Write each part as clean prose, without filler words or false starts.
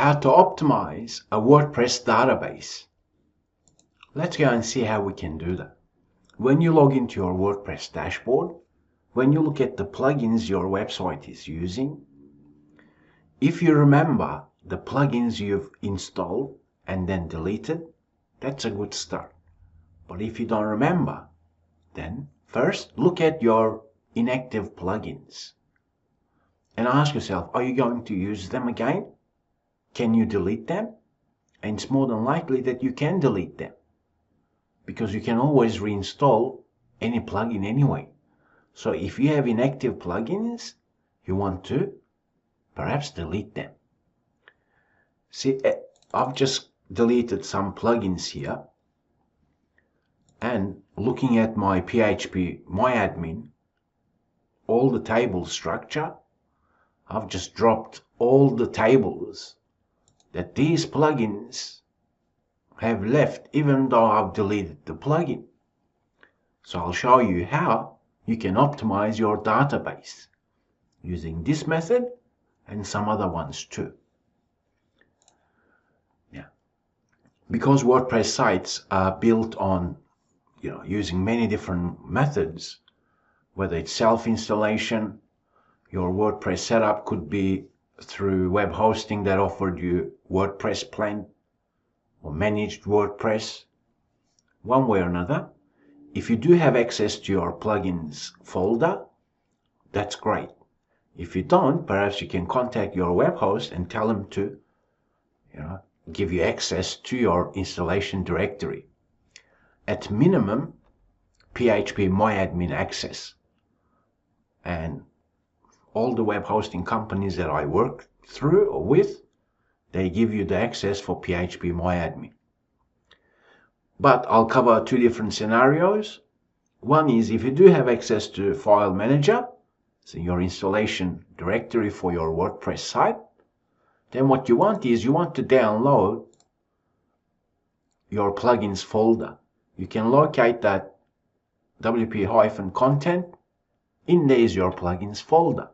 how to optimize a WordPress database. Let's go and see how we can do that. When you log into your WordPress dashboard, when you look at the plugins your website is using, if you remember the plugins you've installed and then deleted, that's a good start. But if you don't remember, then first look at your inactive plugins and ask yourself, are you going to use them again? Can you delete them? And it's more than likely that you can delete them, because you can always reinstall any plugin anyway. So if you have inactive plugins, you want to perhaps delete them. See, I've just deleted some plugins here, and looking at my PhpMyAdmin, all the table structure, I've just dropped all the tables that these plugins have left, even though I've deleted the plugin. So I'll show you how you can optimize your database using this method and some other ones too. Yeah, because WordPress sites are built on using many different methods, whether it's self-installation, your WordPress setup could be through web hosting that offered you WordPress plan or managed WordPress. One way or another, if you do have access to your plugins folder, that's great. If you don't, perhaps you can contact your web host and tell them to give you access to your installation directory. At minimum, PhpMyAdmin access. And all the web hosting companies that I work through or with, they give you the access for PhpMyAdmin. But I'll cover two different scenarios. One is if you do have access to File Manager, so your installation directory for your WordPress site, then what you want is you want to download your plugins folder. You can locate that WP-content. In there is your plugins folder.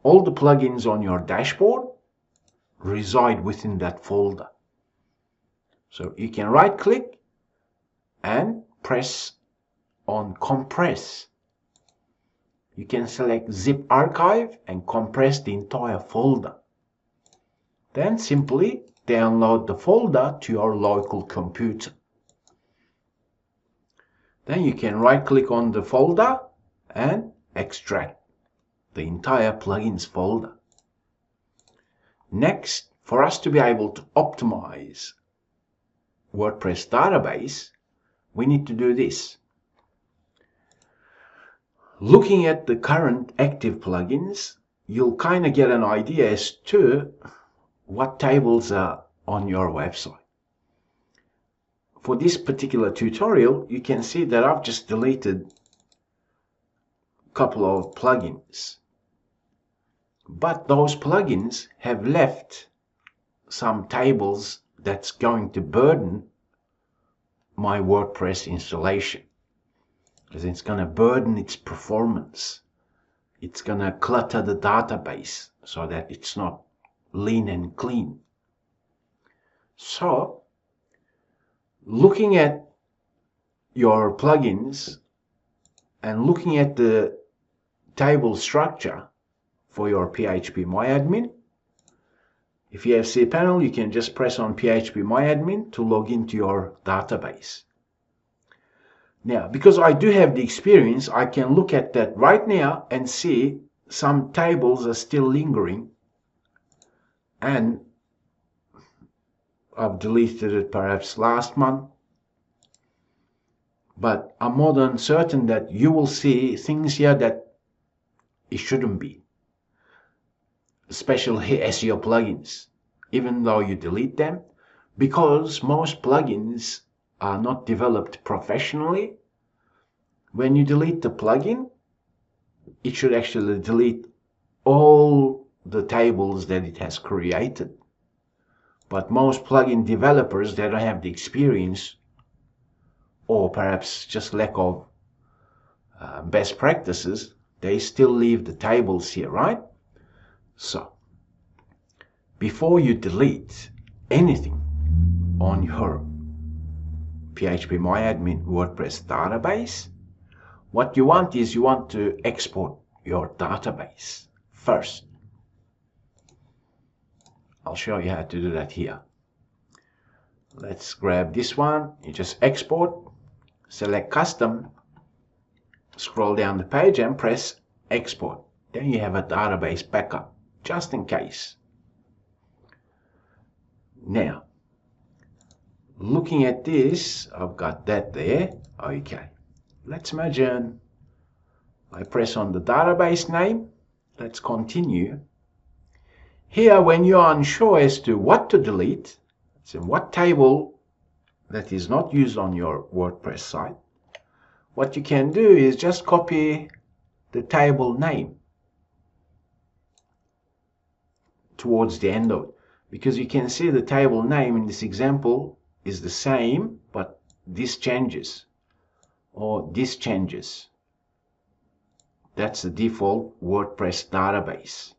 All the plugins on your dashboard reside within that folder. So you can right click and press on compress. You can select zip archive and compress the entire folder. Then simply download the folder to your local computer. Then you can right click on the folder and extract the entire plugins folder. Next, for us to be able to optimize WordPress database, we need to do this. Looking at the current active plugins, you'll kind of get an idea as to what tables are on your website. For this particular tutorial, you can see that I've just deleted a couple of plugins. But those plugins have left some tables that's going to burden my WordPress installation, because it's going to burden its performance. It's going to clutter the database so that it's not lean and clean. So, looking at your plugins and looking at the table structure for your PhpMyAdmin, if you have cPanel, you can just press on PhpMyAdmin to log into your database. Now, because I do have the experience, I can look at that right now and see some tables are still lingering, and I've deleted it perhaps last month. But I'm more than certain that you will see things here that it shouldn't be. Especially SEO plugins, even though you delete them, because most plugins are not developed professionally. When you delete the plugin, it should actually delete all the tables that it has created. But most plugin developers, they don't have the experience, or perhaps just lack of best practices, they still leave the tables here, right? So before you delete anything on your PhpMyAdmin WordPress database, what you want is you want to export your database first. I'll show you how to do that here. Let's grab this one. You just export, select custom, scroll down the page and press export. Then you have a database backup just in case. Now, looking at this, I've got that there. Okay, let's imagine I press on the database name. Let's continue. Here, when you are unsure as to what to delete, so what table that is not used on your WordPress site, what you can do is just copy the table name towards the end of it, because you can see the table name in this example is the same, but this changes or this changes. That's the default WordPress database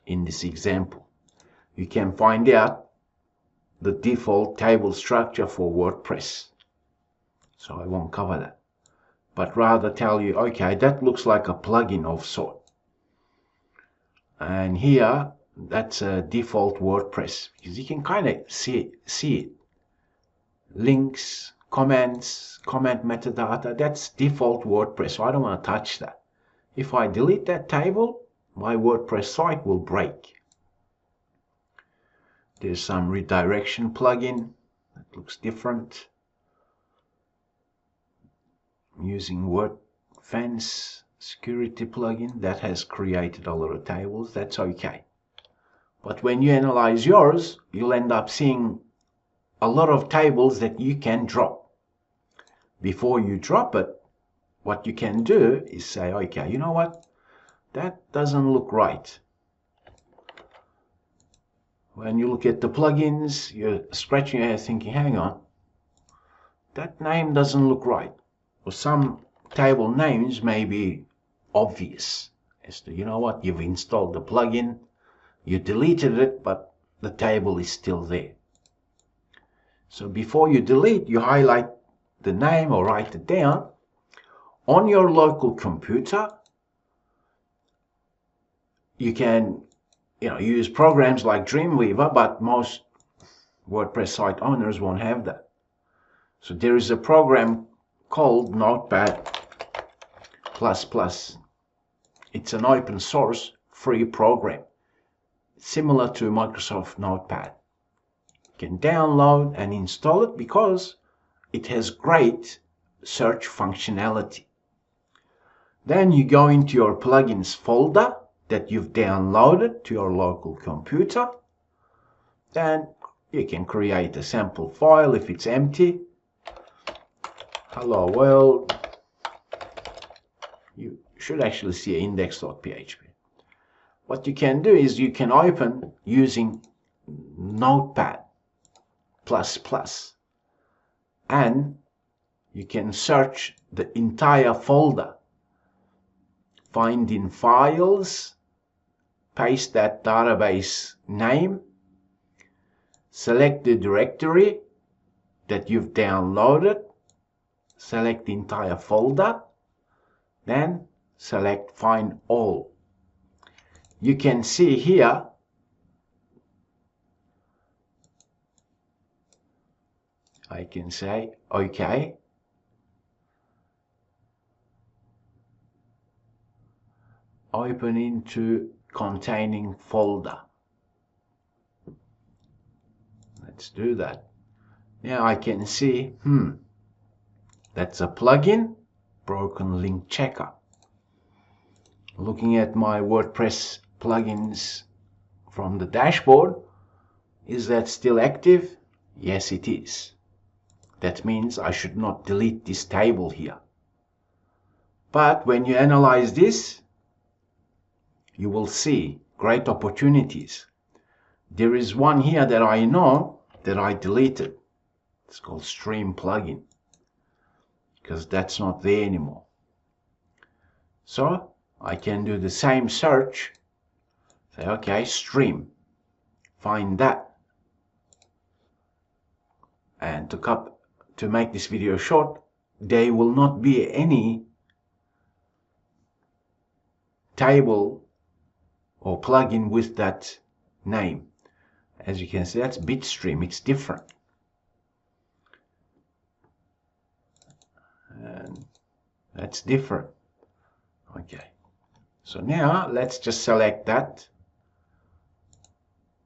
in this example. You can find out the default table structure for WordPress, so I won't cover that, but rather tell you, okay, that looks like a plugin of sort, and here that's a default WordPress, because you can kind of see it. Links, comments, comment metadata, that's default WordPress, so I don't want to touch that. If I delete that table, my WordPress site will break. There's some redirection plugin that looks different. I'm using WordFence security plugin that has created a lot of tables. That's okay. But when you analyze yours, you'll end up seeing a lot of tables that you can drop. Before you drop it, what you can do is say, okay, you know what? That doesn't look right. When you look at the plugins, you're scratching your head thinking, hang on, that name doesn't look right. Or some table names may be obvious as to, you know what, you've installed the plugin, you deleted it, but the table is still there. So before you delete, you highlight the name or write it down. On your local computer, you can use programs like Dreamweaver, but most WordPress site owners won't have that. So there is a program called Notepad++. It's an open source free program, similar to Microsoft Notepad. You can download and install it because it has great search functionality. Then you go into your plugins folder that you've downloaded to your local computer. Then you can create a sample file if it's empty. Hello world. You should actually see index.php. What you can do is you can open using Notepad++, and you can search the entire folder. Find in files, paste that database name, select the directory that you've downloaded, select the entire folder, then select find all. You can see here I can say okay, open into containing folder. Let's do that. Now I can see that's a plugin, broken link checker. Looking at my WordPress plugins from the dashboard, is that still active? Yes, it is. That means I should not delete this table here. But when you analyze this, you will see great opportunities. There is one here that I know that I deleted. It's called Stream plugin, because that's not there anymore. So I can do the same search. Say, okay, Stream. find that. And to make this video short, there will not be any table or plugin with that name. As you can see, that's Bitstream. It's different. And that's different. Okay. So now let's just select that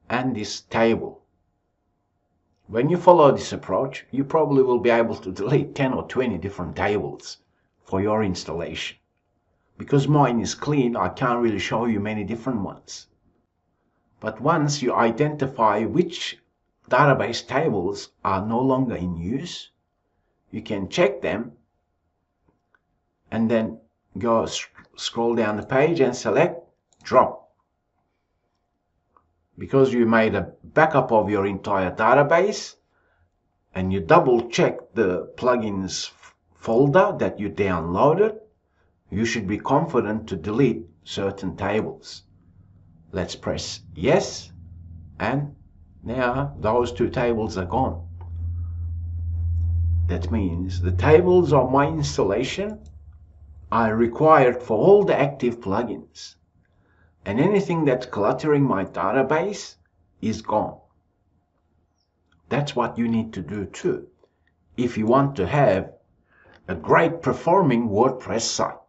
and this table. When you follow this approach, you probably will be able to delete 10 or 20 different tables for your installation. Because mine is clean, I can't really show you many different ones. But once you identify which database tables are no longer in use, you can check them and then go scroll down the page and select drop. Because you made a backup of your entire database and you double check the plugins folder that you downloaded, you should be confident to delete certain tables. Let's press yes, and now those two tables are gone. That means the tables of my installation are required for all the active plugins, and anything that's cluttering my database is gone. That's what you need to do too if you want to have a great performing WordPress site.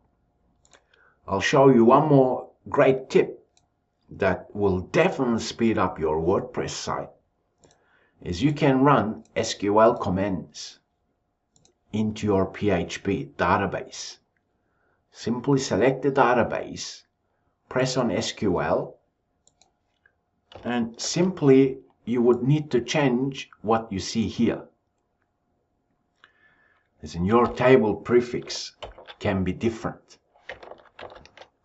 I'll show you one more great tip that will definitely speed up your WordPress site. Is you can run SQL commands into your PHP database. Simply select the database, press on SQL, and simply you would need to change what you see here. As in, your table prefix can be different.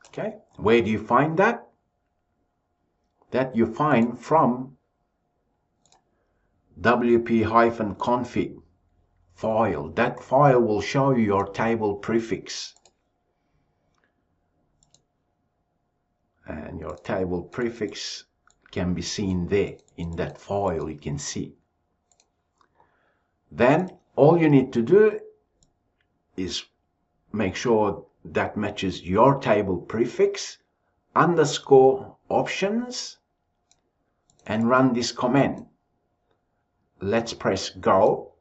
Okay, where do you find that? That you find from wp-config file. That file will show you your table prefix. And your table prefix can be seen there in that file, you can see. Then all you need to do is make sure that matches your table prefix, underscore options, and run this command. Let's press go.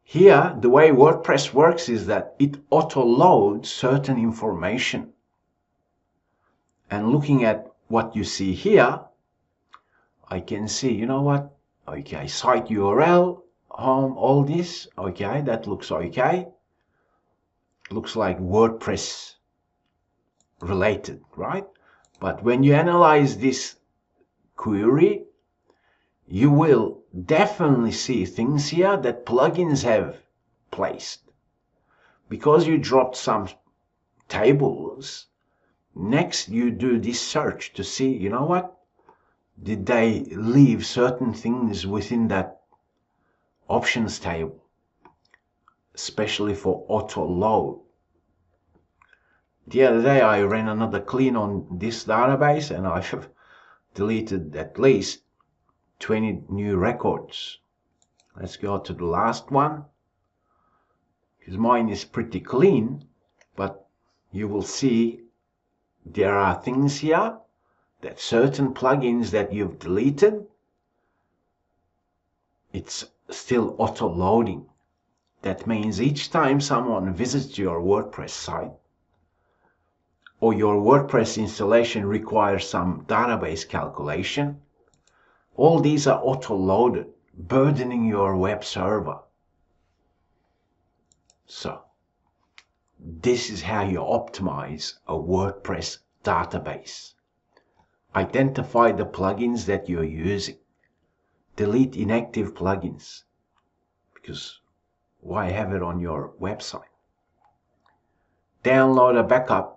Here, the way WordPress works is that it auto-loads certain information. And looking at what you see here, I can see, you know what? Okay, site URL, home, all this. Okay, that looks okay. Looks like WordPress related, right? But when you analyze this query, you will definitely see things here that plugins have placed. Because you dropped some tables, next you do this search to see, you know what? Did they leave certain things within that options table, especially for auto load? The other day I ran another clean on this database and I've deleted at least 20 new records. Let's go to the last one, because mine is pretty clean, but you will see there are things here that certain plugins that you've deleted, it's still auto-loading. That means each time someone visits your WordPress site or your WordPress installation requires some database calculation, all these are auto-loaded, burdening your web server. So, this is how you optimize a WordPress database. Identify the plugins that you're using. Delete inactive plugins, because why have it on your website? Download a backup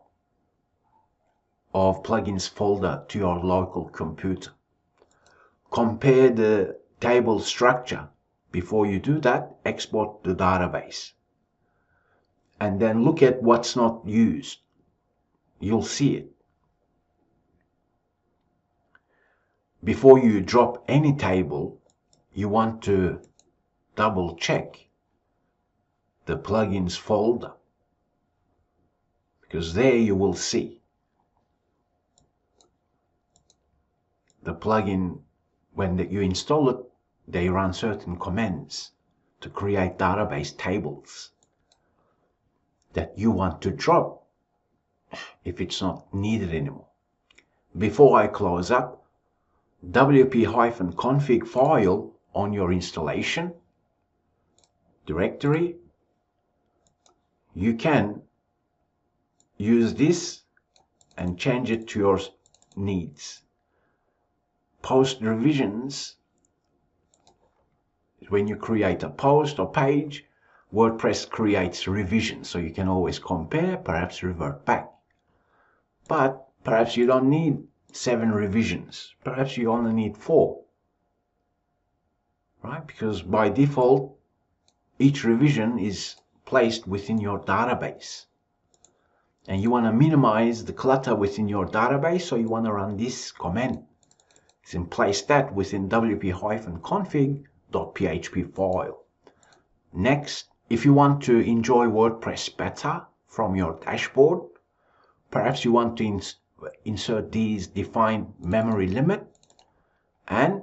of plugins folder to your local computer. Compare the table structure. Before you do that, export the database. And then look at what's not used. You'll see it. before you drop any table, you want to double check the plugins folder, because there you will see the plugin. When you install it, they run certain commands to create database tables that you want to drop if it's not needed anymore. Before I close up, wp-config file on your installation directory, you can use this and change it to your needs. Post revisions, when you create a post or page, WordPress creates revisions, so you can always compare, perhaps revert back. But perhaps you don't need 7 revisions, perhaps you only need 4, right? Because by default, each revision is placed within your database. And you want to minimize the clutter within your database, so you want to run this command. Then place that within wp-config.php file. Next, if you want to enjoy WordPress better from your dashboard, perhaps you want to insert these define memory limit and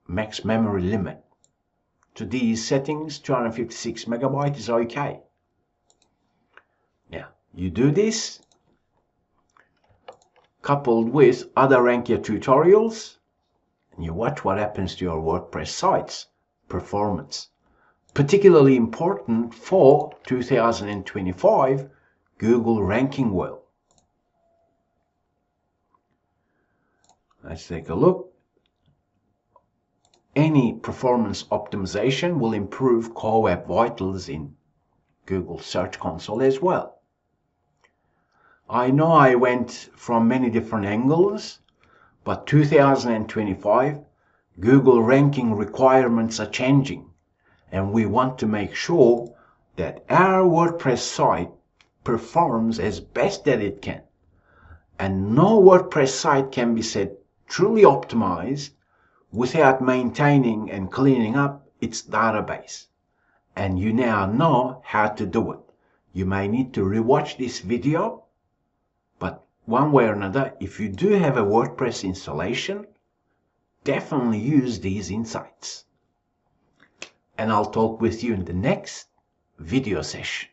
max memory limit. To these settings, 256 megabytes is okay. Now, you do this coupled with other Rankia tutorials, and you watch what happens to your WordPress site's performance. Particularly important for 2025 Google ranking well. Let's take a look. Any performance optimization will improve Core Web Vitals in Google Search Console as well. I know I went from many different angles, but 2025 Google ranking requirements are changing, and we want to make sure that our WordPress site performs as best that it can. And no WordPress site can be said truly optimized without maintaining and cleaning up its database. And you now know how to do it. You may need to rewatch this video, but one way or another, if you do have a WordPress installation, definitely use these insights. And I'll talk with you in the next video session.